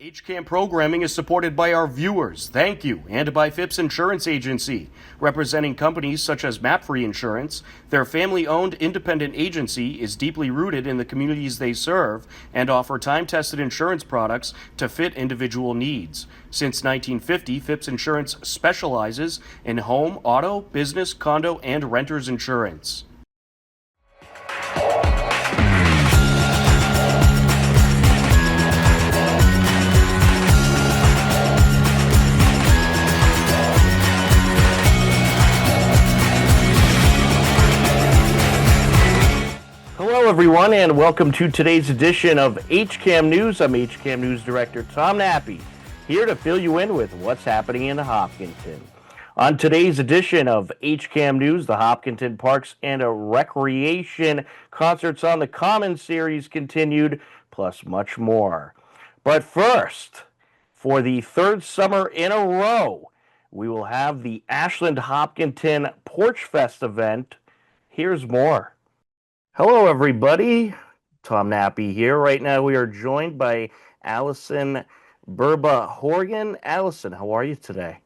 HCAM programming is supported by our viewers, thank you, and by Phipps Insurance Agency, representing companies such as MapFree Insurance. Their family-owned independent agency is deeply rooted in the communities they serve and offer time-tested insurance products to fit individual needs. Since 1950, Phipps Insurance specializes in home, auto, business, condo, and renters insurance. Hello, everyone, and welcome to today's edition of HCAM News. I'm HCAM News Director Tom Nappy, here to fill you in with what's happening in Hopkinton. On today's edition of HCAM News, the Hopkinton Parks and Recreation Concerts on the Common series continued, plus much more. But first, for the third summer in a row, we will have the Ashland Hopkinton Porch Fest event. Here's more. Hello, everybody. Tom Nappy here. Right now, we are joined by Allison Burba Horgan. Allison, how are you today?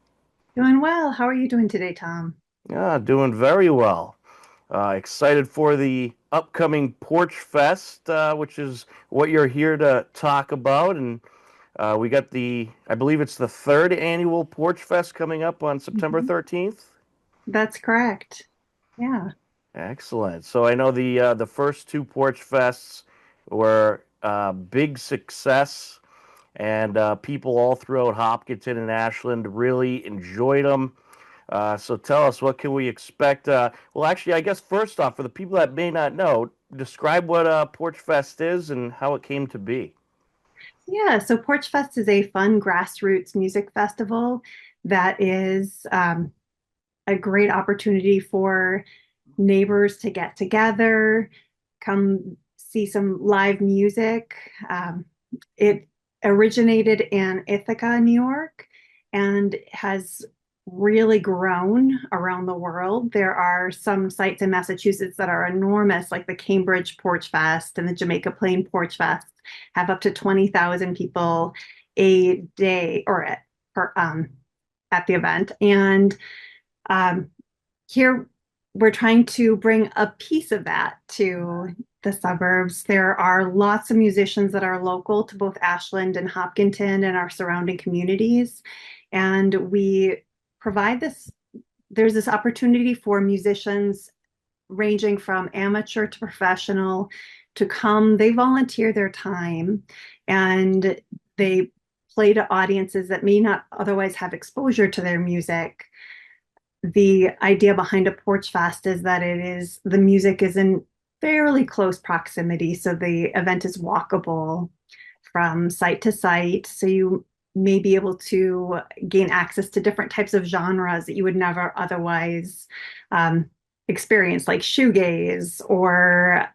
Doing well. How are you doing today, Tom? Doing very well. Excited for the upcoming Porch Fest, which is what you're here to talk about. And we got I believe it's the third annual Porch Fest coming up on September 13th. That's correct. Yeah. Excellent. So I know the first two Porch Fests were big success, and people all throughout Hopkinton and Ashland really enjoyed them. So tell us, what can we expect? Well, actually, I guess first off, for the people that may not know, describe what Porch Fest is and how it came to be. Yeah. So Porch Fest is a fun grassroots music festival that is a great opportunity for neighbors to get together, come see some live music. It originated in Ithaca, New York, and has really grown around the world. There are some sites in Massachusetts that are enormous, like the Cambridge Porch Fest and the Jamaica Plain Porch Fest, have up to 20,000 people a day or at the event. And here we're trying to bring a piece of that to the suburbs. There are lots of musicians that are local to both Ashland and Hopkinton and our surrounding communities. And we provide there's this opportunity for musicians ranging from amateur to professional to come. They volunteer their time and they play to audiences that may not otherwise have exposure to their music. The idea behind a Porch Fest is that the music is in fairly close proximity, so the event is walkable from site to site, so you may be able to gain access to different types of genres that you would never otherwise experience, like shoegaze or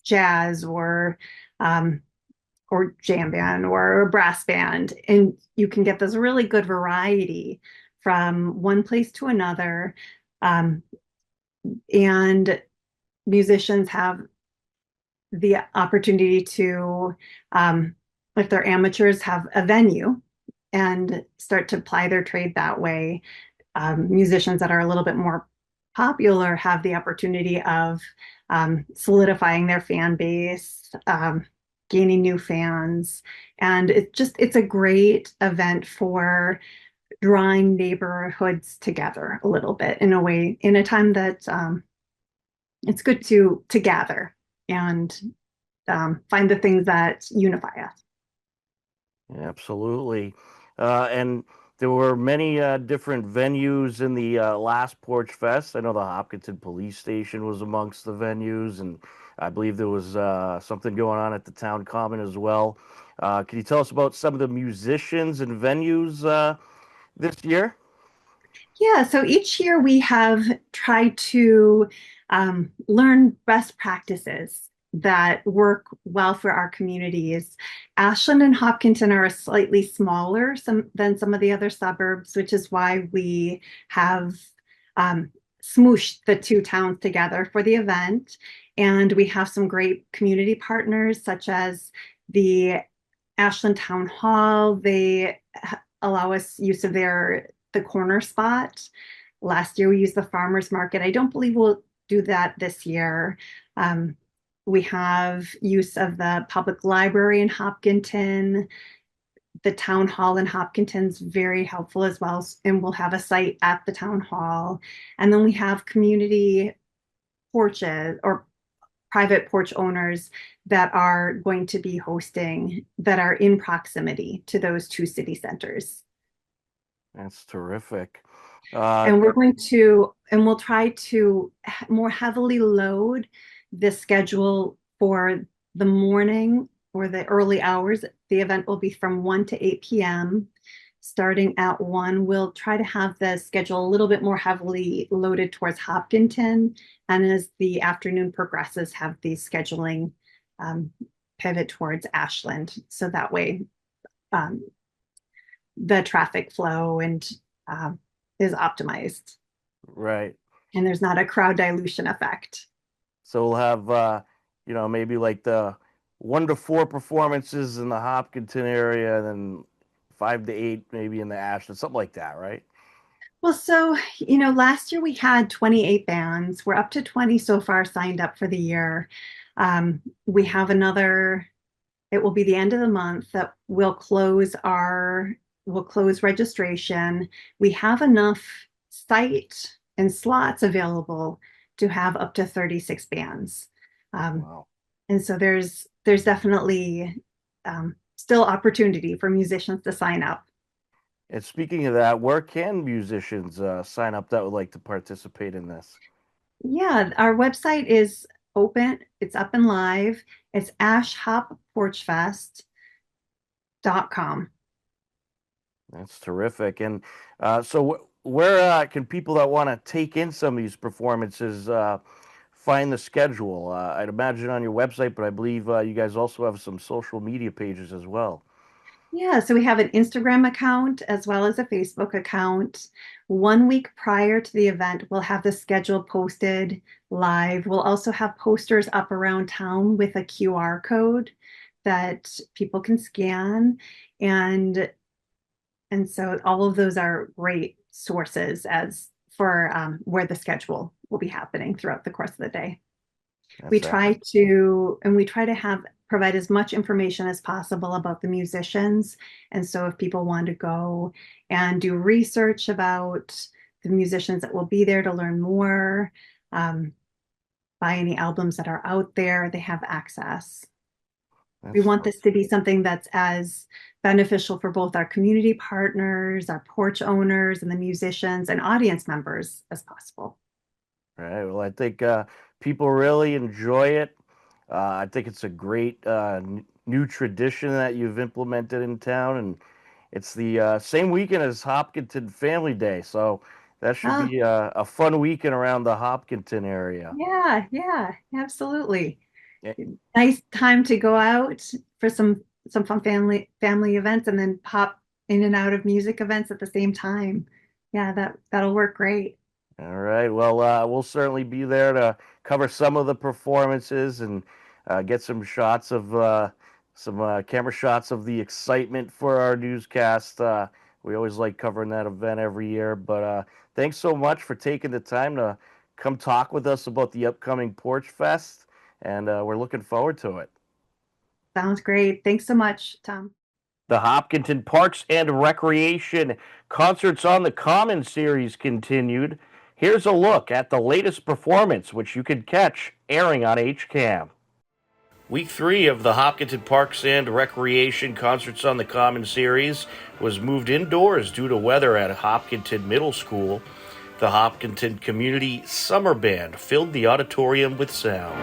jazz or jam band or brass band, and you can get this really good variety from one place to another. And musicians have the opportunity to, if they're amateurs, have a venue and start to ply their trade that way. Musicians that are a little bit more popular have the opportunity of solidifying their fan base, gaining new fans. And it's a great event for drawing neighborhoods together a little bit in a way, in a time that it's good to gather and find the things that unify us. Absolutely. And there were many different venues in the last Porch Fest. I know the Hopkinton Police Station was amongst the venues, and I believe there was something going on at the Town Common as well. Can you tell us about some of the musicians and venues this year? Yeah, so each year we have tried to learn best practices that work well for our communities. Ashland and Hopkinton are slightly smaller than some of the other suburbs, which is why we have smooshed the two towns together for the event. And we have some great community partners, such as the Ashland Town Hall, they allow us use of the corner spot. Last year we used the farmers market. I don't believe we'll do that this year. Um, we have use of the public library in Hopkinton. The town hall in Hopkinton's very helpful as well, and we'll have a site at the town hall. And then we have community porches or private porch owners that are going to be hosting that are in proximity to those two city centers. That's terrific. And we'll try to more heavily load the schedule for the morning or the early hours. The event will be from 1 to 8 p.m. Starting at 1, we'll try to have the schedule a little bit more heavily loaded towards Hopkinton. And as the afternoon progresses, have the scheduling pivot towards Ashland. So that way the traffic flow and is optimized. Right. And there's not a crowd dilution effect. So we'll have, maybe like the 1 to 4 performances in the Hopkinton area, and then 5 to 8 maybe in the Ashland, something like that, right? Well, so, last year we had 28 bands. We're up to 20 so far signed up for the year. We have it will be the end of the month that we'll close registration. We have enough site and slots available to have up to 36 bands. Wow. And so there's definitely still opportunity for musicians to sign up. And speaking of that, where can musicians sign up that would like to participate in this? Yeah, our website is open. It's up and live. It's ashhopporchfest.com. That's terrific. And so where can people that want to take in some of these performances find the schedule? I'd imagine on your website, but I believe you guys also have some social media pages as well. Yeah, so we have an Instagram account as well as a Facebook account. 1 week prior to the event, we'll have the schedule posted live. We'll also have posters up around town with a QR code that people can scan. And so all of those are great sources as for where the schedule will be happening throughout the course of the day. We try to provide as much information as possible about the musicians. And so if people want to go and do research about the musicians that will be there to learn more, buy any albums that are out there, they have access. We want this to be something that's as beneficial for both our community partners, our porch owners, and the musicians and audience members as possible. Right. Well, I think people really enjoy it. I think it's a great new tradition that you've implemented in town, and it's the same weekend as Hopkinton Family Day, so that should be a fun weekend around the Hopkinton area. Yeah, absolutely. Yeah. Nice time to go out for some fun family events and then pop in and out of music events at the same time. Yeah, that'll work great. All right. Well, we'll certainly be there to cover some of the performances and get some shots of some camera shots of the excitement for our newscast. We always like covering that event every year. But thanks so much for taking the time to come talk with us about the upcoming Porch Fest, and we're looking forward to it. Sounds great. Thanks so much, Tom. The Hopkinton Parks and Recreation Concerts on the Common series continued. Here's a look at the latest performance, which you can catch airing on HCAM. Week 3 of the Hopkinton Parks and Recreation Concerts on the Common series was moved indoors due to weather at Hopkinton Middle School. The Hopkinton Community Summer Band filled the auditorium with sound.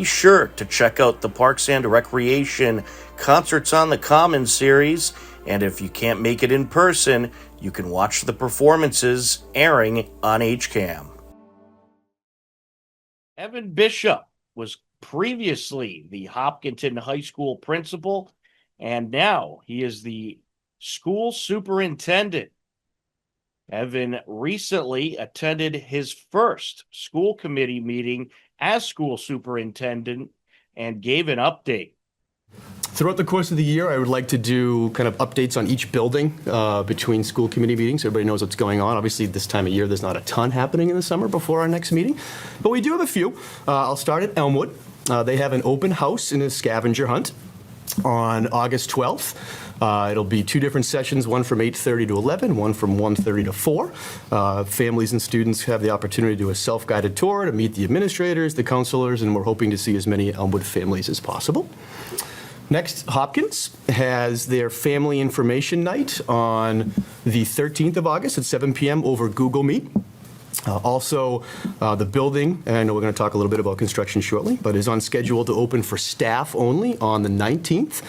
be sure to check out the Parks and Recreation Concerts on the Common series, and if you can't make it in person, you can watch the performances airing on HCAM. Evan Bishop was previously the Hopkinton High School principal, and now he is the school superintendent. Evan recently attended his first school committee meeting as school superintendent and gave an update. Throughout the course of the year, I would like to do kind of updates on each building between school committee meetings. Everybody knows what's going on. Obviously, this time of year, there's not a ton happening in the summer before our next meeting, but we do have a few. I'll start at Elmwood. They have an open house and a scavenger hunt on August 12th. It'll be two different sessions, one from 8:30 to 11, one from 1:30 to 4. Families and students have the opportunity to do a self-guided tour to meet the administrators, the counselors, and we're hoping to see as many Elmwood families as possible. Next, Hopkins has their family information night on the 13th of August at 7 p.m. over Google Meet. Also, the building, and I know we're going to talk a little bit about construction shortly, but is on schedule to open for staff only on the 19th.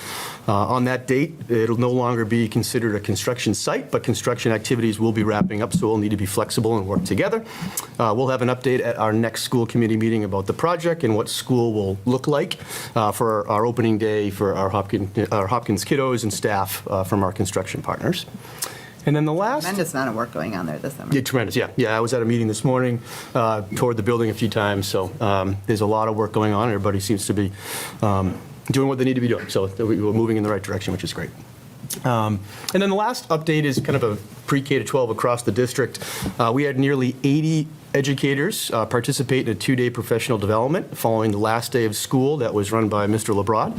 On that date, it'll no longer be considered a construction site, but construction activities will be wrapping up, so we'll need to be flexible and work together. We'll have an update at our next school committee meeting about the project and what school will look like for our opening day for our Hopkins kiddos and staff from our construction partners. And then the last... Tremendous amount of work going on there this summer. Yeah, tremendous, yeah. Yeah, I was at a meeting this morning, toured the building a few times, so there's a lot of work going on. Everybody seems to be doing what they need to be doing, so we're moving in the right direction, which is great. And then the last update is kind of a pre-K to 12 across the district. We had nearly 80 educators participate in a 2-day professional development following the last day of school that was run by Mr. Lebrad,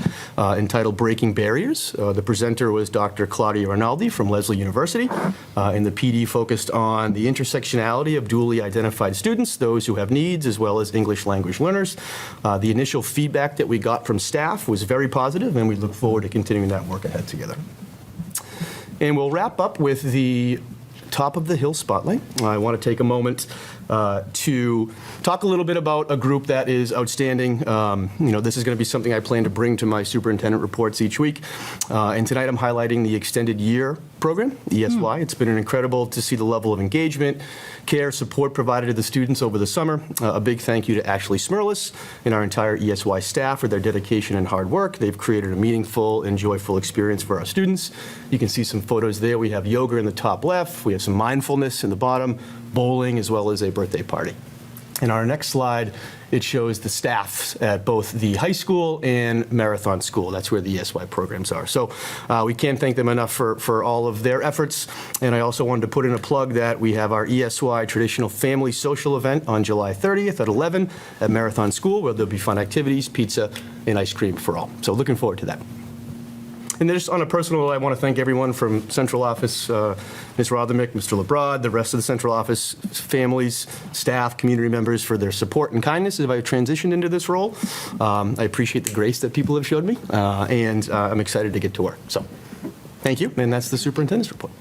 entitled Breaking Barriers. The presenter was Dr. Claudia Rinaldi from Lesley University, and the PD focused on the intersectionality of dually identified students, those who have needs, as well as English language learners. The initial feedback that we got from staff was very positive, and we look forward to continuing that work ahead together. And we'll wrap up with the top of the hill spotlight. I want to take a moment to talk a little bit about a group that is outstanding. This is going to be something I plan to bring to my superintendent reports each week. And tonight I'm highlighting the extended year program, ESY. It's been incredible to see the level of engagement, care, support provided to the students over the summer. A big thank you to Ashley Smirlis and our entire ESY staff for their dedication and hard work. They've created a meaningful and joyful experience for our students. You can see some photos there. We have yoga in the top left. We have some mindfulness in the bottom, bowling, as well as a birthday party. In our next slide, it shows the staffs at both the high school and Marathon School. That's where the ESY programs are. So we can't thank them enough for all of their efforts. And I also wanted to put in a plug that we have our ESY traditional family social event on July 30th at 11 at Marathon School, where there'll be fun activities, pizza, and ice cream for all. So looking forward to that. And just on a personal note, I want to thank everyone from central office, Ms. Rothermick, Mr. Lebrad, the rest of the central office, families, staff, community members for their support and kindness as I transitioned into this role. I appreciate the grace that people have showed me, and I'm excited to get to work. So thank you, and that's the superintendent's report.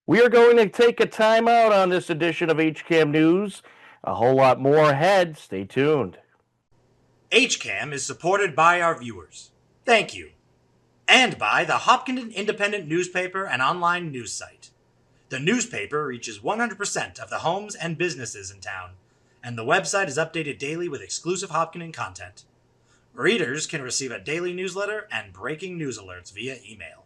We are going to take a time out on this edition of HCAM News. A whole lot more ahead. Stay tuned. HCAM is supported by our viewers. Thank you. And by the Hopkinton Independent newspaper and online news site. The newspaper reaches 100% of the homes and businesses in town, and the website is updated daily with exclusive Hopkinton content. Readers can receive a daily newsletter and breaking news alerts via email.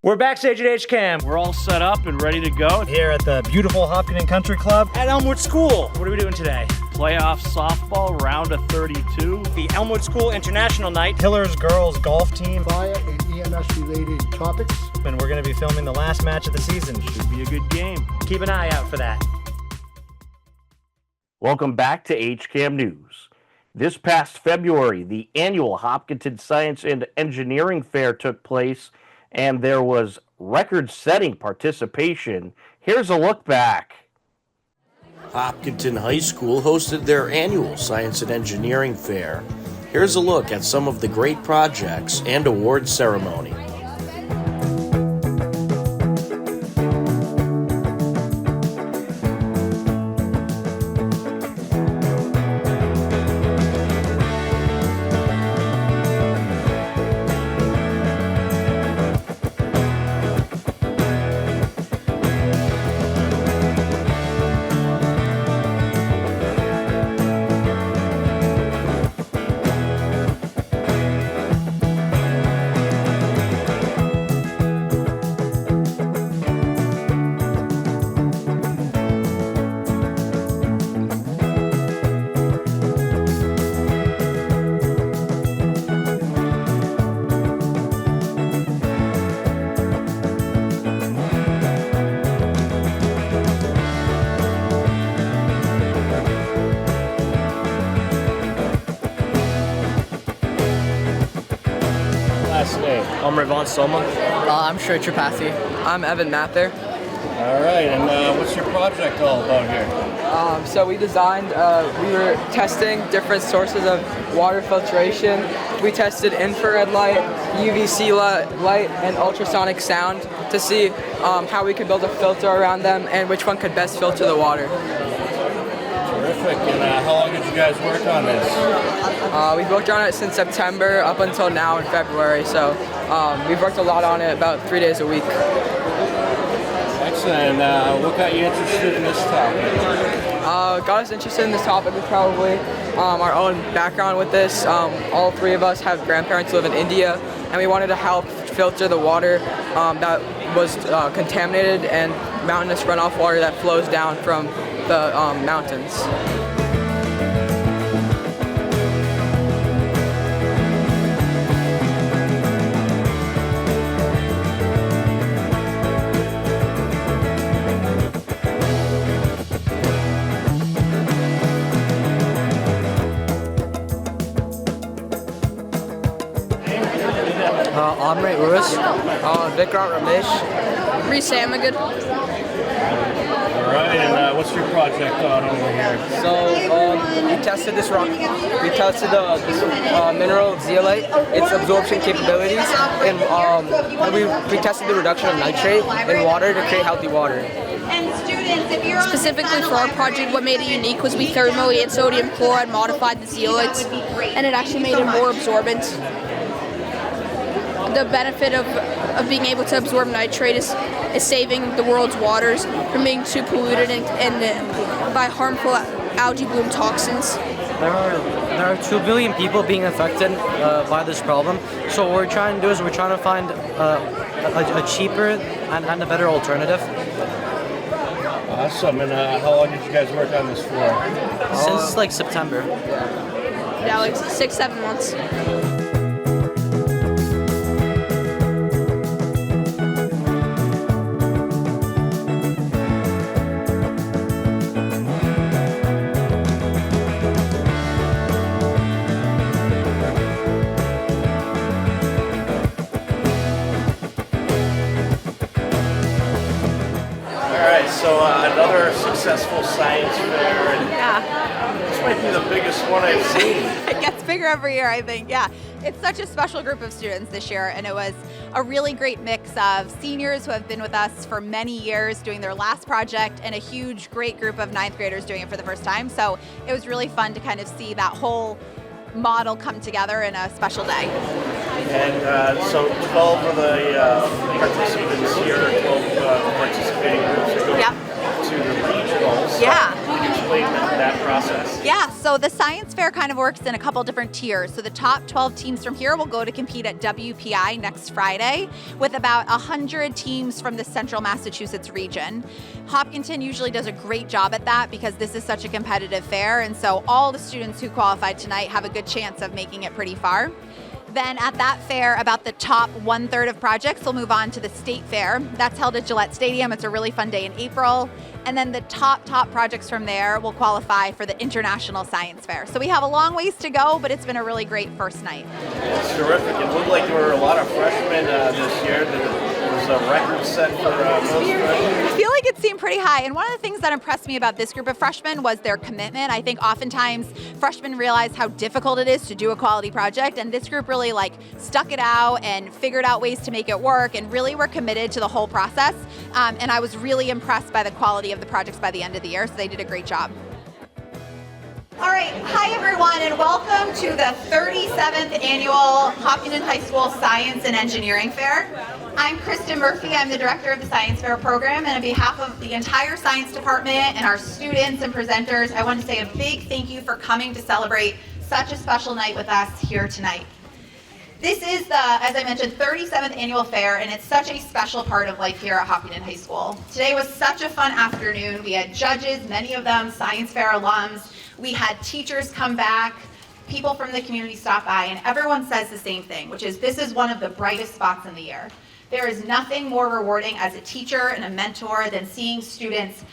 We're backstage at HCAM. We're all set up and ready to go. Here at the beautiful Hopkinton Country Club at Elmwood School. What are we doing today? Playoff softball, round of 32. The Elmwood School International Night. Hillers girls golf team. Fire and EMS related topics. And we're going to be filming the last match of the season. Should be a good game. Keep an eye out for that. Welcome back to HCAM News. This past February, the annual Hopkinton Science and Engineering Fair took place, and there was record-setting participation. Here's a look back. Hopkinton High School hosted their annual Science and Engineering Fair. Here's a look at some of the great projects and award ceremony. I'm Ravon Soma. I'm Shrey Tripathi. I'm Evan Mather. All right, and what's your project all about here? So we designed, we were testing different sources of water filtration. We tested infrared light, UVC light, and ultrasonic sound to see how we could build a filter around them and which one could best filter the water. Terrific. And how long did you guys work on this? We've worked on it since September up until now in February, so we've worked a lot on it, about 3 days a week. Excellent. And what got you interested in this topic? Got us interested in this topic was probably our own background with this. All three of us have grandparents who live in India, and we wanted to help filter the water that was contaminated and mountainous runoff water that flows down from the mountains. Amrit Urus. Vikram Ramesh. Resamagad. All right, and what's your project on over here? So we tested this rock. We tested this mineral zeolite, its absorption capabilities, and we tested the reduction of nitrate in water to create healthy water. Specifically for our project, what made it unique was we thermally and sodium chloride modified the zeolites, and it actually made it more absorbent. The benefit of being able to absorb nitrate is saving the world's waters from being too polluted and by harmful algae bloom toxins. There are 2 billion people being affected by this problem. So what we're trying to do is we're trying to find a cheaper and a better alternative. Awesome. And how long did you guys work on this for? Since like September. Yeah, like 6-7 months. So another successful science fair, and this might be the biggest one I've seen. It gets bigger every year, I think. Yeah, it's such a special group of students this year, and it was a really great mix of seniors who have been with us for many years doing their last project, and a huge, great group of 9th graders doing it for the first time. So it was really fun to kind of see that whole model come together in a special day. And so 12 of the participants here, 12 participating groups are going to the regionals. Yeah. Can you explain that process? Yeah, so the science fair kind of works in a couple different tiers. So the top 12 teams from here will go to compete at WPI next Friday with about 100 teams from the central Massachusetts region. Hopkinton usually does a great job at that because this is such a competitive fair, and so all the students who qualified tonight have a good chance of making it pretty far. Then at that fair, about the top 1/3 of projects will move on to the state fair. That's held at Gillette Stadium. It's a really fun day in April. And then the top projects from there will qualify for the International Science Fair. So we have a long ways to go, but it's been a really great first night. It's terrific. It looked like there were a lot of freshmen this year. There was a record set for most freshmen. I feel like it seemed pretty high. And one of the things that impressed me about this group of freshmen was their commitment. I think oftentimes freshmen realize how difficult it is to do a quality project, and this group really stuck it out and figured out ways to make it work and really were committed to the whole process. And I was really impressed by the quality of the projects by the end of the year, so they did a great job. All right, hi everyone, and welcome to the 37th annual Hopkinton High School Science and Engineering Fair. I'm Kristen Murphy. I'm the director of the Science Fair program, and on behalf of the entire science department and our students and presenters, I want to say a big thank you for coming to celebrate such a special night with us here tonight. This is the, as I mentioned, 37th annual fair, and it's such a special part of life here at Hopkinton High School. Today was such a fun afternoon. We had judges, many of them science fair alums. We had teachers come back, people from the community stop by, and everyone says the same thing, which is this is one of the brightest spots in the year. There is nothing more rewarding as a teacher and a mentor than seeing students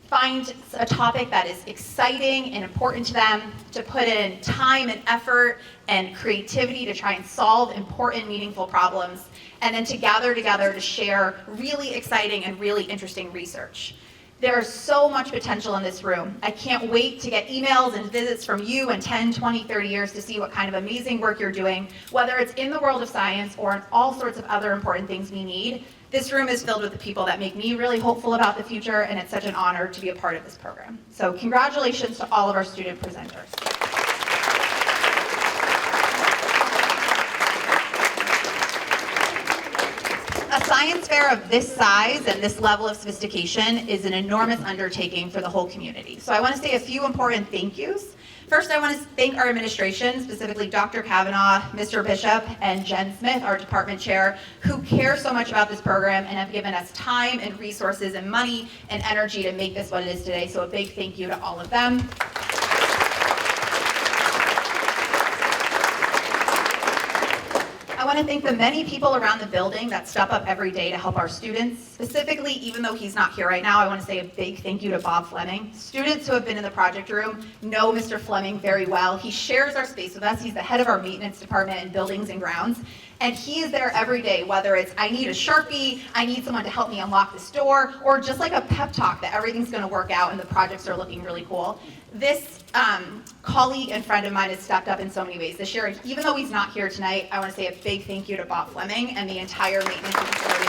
find a topic that is exciting and important to them, to put in time and effort and creativity to try and solve important, meaningful problems, and then to gather together to share really exciting and really interesting research. There's so much potential in this room. I can't wait to get emails and visits from you in 10, 20, 30 years to see what kind of amazing work you're doing, whether it's in the world of science or in all sorts of other important things we need. This room is filled with the people that make me really hopeful about the future, and it's such an honor to be a part of this program. So congratulations to all of our student presenters. A science fair of this size and this level of sophistication is an enormous undertaking for the whole community. So I want to say a few important thank yous. First, I want to thank our administration, specifically Dr. Kavanaugh, Mr. Bishop, and Jen Smith, our department chair, who care so much about this program and have given us time and resources and money and energy to make this what it is today. So a big thank you to all of them. I want to thank the many people around the building that step up every day to help our students. Specifically, even though he's not here right now, I want to say a big thank you to Bob Fleming. Students who have been in the project room know Mr. Fleming very well. He shares our space with us. He's the head of our maintenance department in buildings and grounds. And he is there every day, whether it's I need a Sharpie, I need someone to help me unlock this door, or just like a pep talk that everything's going to work out and the projects are looking really cool. This colleague and friend of mine has stepped up in so many ways this year. And even though he's not here tonight, I want to say a big thank you to Bob Fleming and the entire maintenance and facility.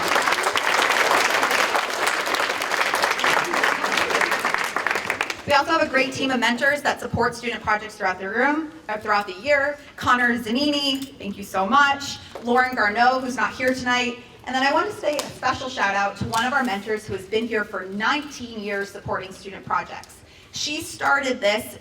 We also have a great team of mentors that support student projects throughout the year. Connor Zanini, thank you so much. Lauren Garneau, who's not here tonight. And then I want to say a special shout out to one of our mentors who has been here for 19 years supporting student projects. She started this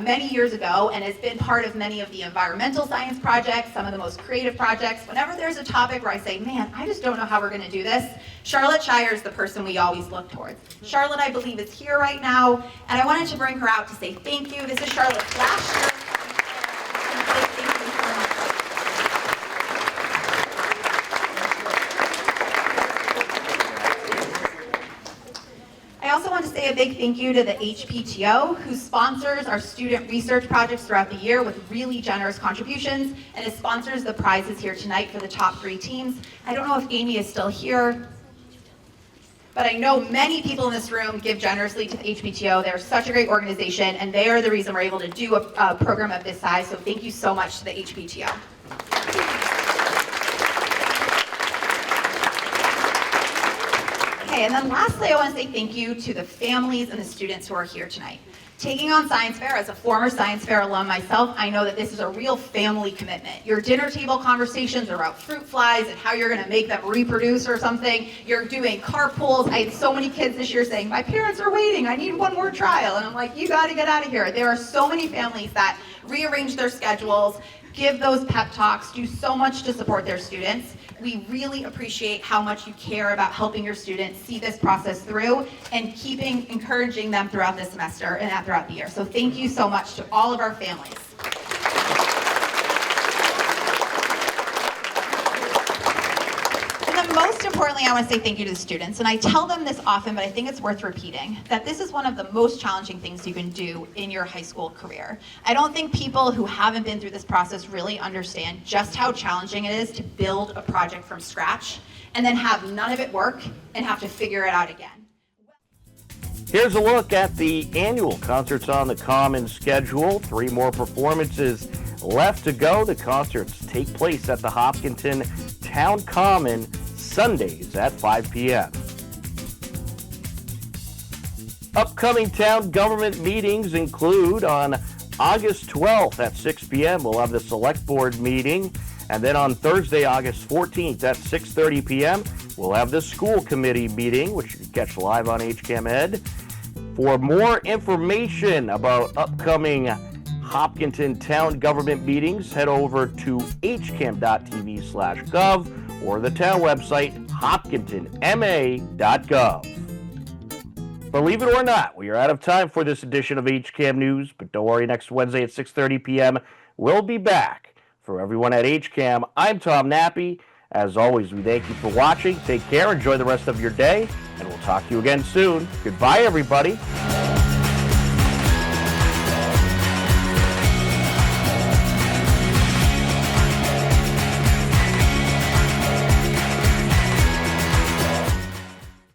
many years ago and has been part of many of the environmental science projects, some of the most creative projects. Whenever there's a topic where I say, man, I just don't know how we're going to do this, Charlotte Shire is the person we always look towards. Charlotte, I believe, is here right now, and I wanted to bring her out to say thank you. This is Charlotte's last year. I also want to say a big thank you to the HPTO, who sponsors our student research projects throughout the year with really generous contributions, and it sponsors the prizes here tonight for the top 3 teams. I don't know if Amy is still here, but I know many people in this room give generously to the HPTO. They're such a great organization, and they are the reason we're able to do a program of this size, so thank you so much to the HPTO. Okay, and then lastly, I want to say thank you to the families and the students who are here tonight. Taking on Science Fair, as a former Science Fair alum myself, I know that this is a real family commitment. Your dinner table conversations are about fruit flies and how you're going to make them reproduce or something. You're doing carpools. I had so many kids this year saying, my parents are waiting, I need one more trial. And I'm like, you got to get out of here. There are so many families that rearrange their schedules, give those pep talks, do so much to support their students. We really appreciate how much you care about helping your students see this process through and encouraging them throughout the semester and throughout the year. So thank you so much to all of our families. And then most importantly, I want to say thank you to the students. And I tell them this often, but I think it's worth repeating, that this is one of the most challenging things you can do in your high school career. I don't think people who haven't been through this process really understand just how challenging it is to build a project from scratch and then have none of it work and have to figure it out again. Here's a look at the annual Concerts on the Common schedule. 3 more performances left to go. The concerts take place at the Hopkinton Town Common Sundays at 5 p.m. Upcoming town government meetings include on August 12th at 6 p.m. we'll have the select board meeting, and then on Thursday, August 14th at 6:30 p.m. we'll have the school committee meeting, which you can catch live on HCAM Ed. For more information about upcoming Hopkinton town government meetings, head over to hcam.tv/gov or the town website, hopkintonma.gov. Believe it or not, we are out of time for this edition of HCAM News, but don't worry, next Wednesday at 6:30 p.m. we'll be back. For everyone at HCAM, I'm Tom Nappy. As always, we thank you for watching. Take care, enjoy the rest of your day, and we'll talk to you again soon. Goodbye, everybody.